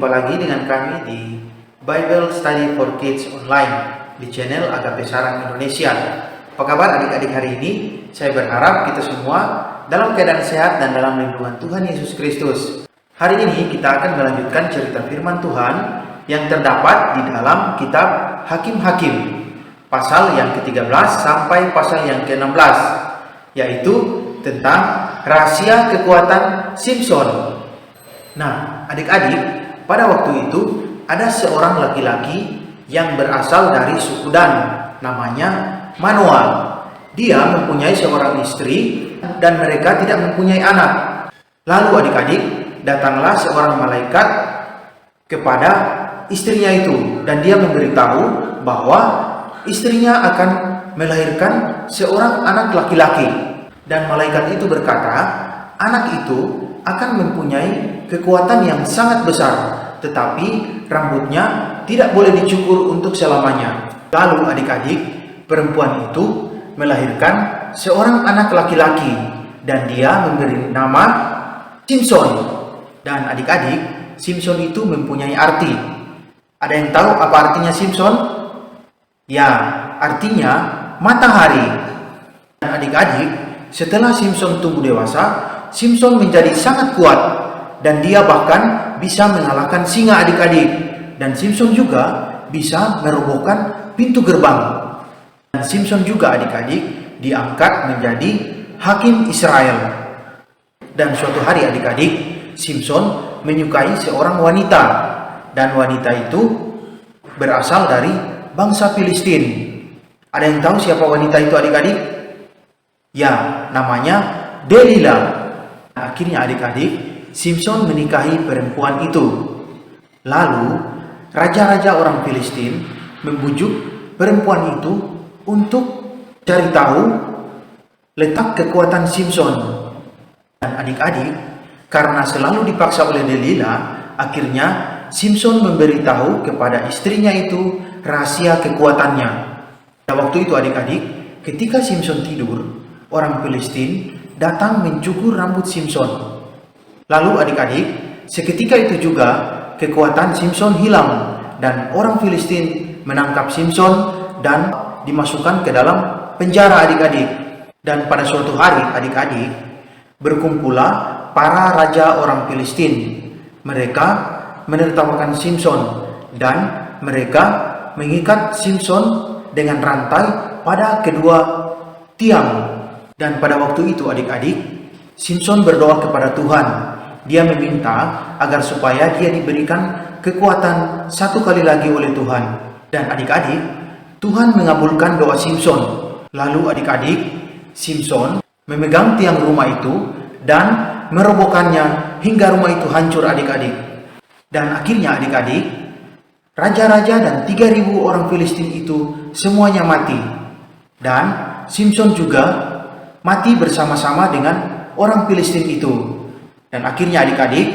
Berjumpa lagi dengan kami di Bible Study for Kids Online di channel Agape Sarang Indonesia. Apa kabar adik-adik hari ini? Saya berharap kita semua dalam keadaan sehat dan dalam lindungan Tuhan Yesus Kristus. Hari ini kita akan melanjutkan cerita firman Tuhan yang terdapat di dalam kitab Hakim-Hakim, pasal yang ke-13 sampai pasal yang ke-16, yaitu tentang rahasia kekuatan Simson. Nah, adik-adik, pada waktu itu ada seorang laki-laki yang berasal dari suku Dan, namanya Manoah. Dia mempunyai seorang istri dan mereka tidak mempunyai anak. Lalu adik-adik, datanglah seorang malaikat kepada istrinya itu dan dia memberitahu bahwa istrinya akan melahirkan seorang anak laki-laki. Dan malaikat itu berkata, anak itu akan mempunyai kekuatan yang sangat besar, tetapi rambutnya tidak boleh dicukur untuk selamanya. Lalu adik-adik, perempuan itu melahirkan seorang anak laki-laki dan dia memberi nama Simson. Dan adik-adik, Simson itu mempunyai arti. Ada yang tahu apa artinya Simson? Ya, artinya matahari. Dan adik-adik, setelah Simson tumbuh dewasa, Simson menjadi sangat kuat dan dia bahkan bisa mengalahkan singa adik-adik. Dan Simson juga bisa merobohkan pintu gerbang. Dan Simson juga adik-adik diangkat menjadi hakim Israel. Dan suatu hari adik-adik, Simson menyukai seorang wanita. Dan wanita itu berasal dari bangsa Filistin. Ada yang tahu siapa wanita itu adik-adik? Ya, namanya Delila. Akhirnya adik-adik, Simson menikahi perempuan itu. Lalu, raja-raja orang Filistin membujuk perempuan itu untuk cari tahu letak kekuatan Simson. Dan adik-adik, karena selalu dipaksa oleh Delila, akhirnya Simson memberitahu kepada istrinya itu rahasia kekuatannya. Pada waktu itu adik-adik, ketika Simson tidur, orang Filistin datang mencukur rambut Simson. Lalu adik-adik, seketika itu juga kekuatan Simson hilang dan orang Filistin menangkap Simson dan dimasukkan ke dalam penjara adik-adik. Dan pada suatu hari adik-adik, berkumpullah para raja orang Filistin. Mereka menertawakan Simson dan mereka mengikat Simson dengan rantai pada kedua tiang. Dan pada waktu itu adik-adik, Simson berdoa kepada Tuhan. Dia meminta agar supaya dia diberikan kekuatan satu kali lagi oleh Tuhan. Dan adik-adik, Tuhan mengabulkan doa Simson. Lalu adik-adik, Simson memegang tiang rumah itu dan merobohkannya hingga rumah itu hancur adik-adik. Dan akhirnya adik-adik, raja-raja dan 3.000 orang Filistin itu semuanya mati. Dan Simson juga mati bersama-sama dengan orang Filistin itu. Dan akhirnya adik-adik,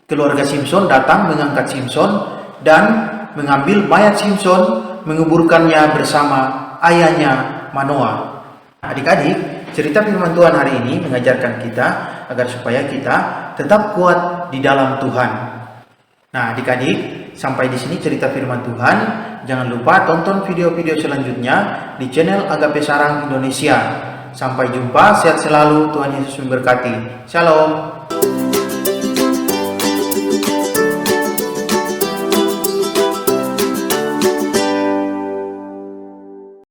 keluarga Simson datang mengangkat Simson dan mengambil mayat Simson, menguburkannya bersama ayahnya Manoah. Adik-adik, cerita firman Tuhan hari ini mengajarkan kita agar supaya kita tetap kuat di dalam Tuhan. Nah, adik-adik, sampai di sini cerita firman Tuhan. Jangan lupa tonton video-video selanjutnya di channel Agape Sarang Indonesia. Sampai jumpa, sehat selalu, Tuhan Yesus memberkati. Shalom.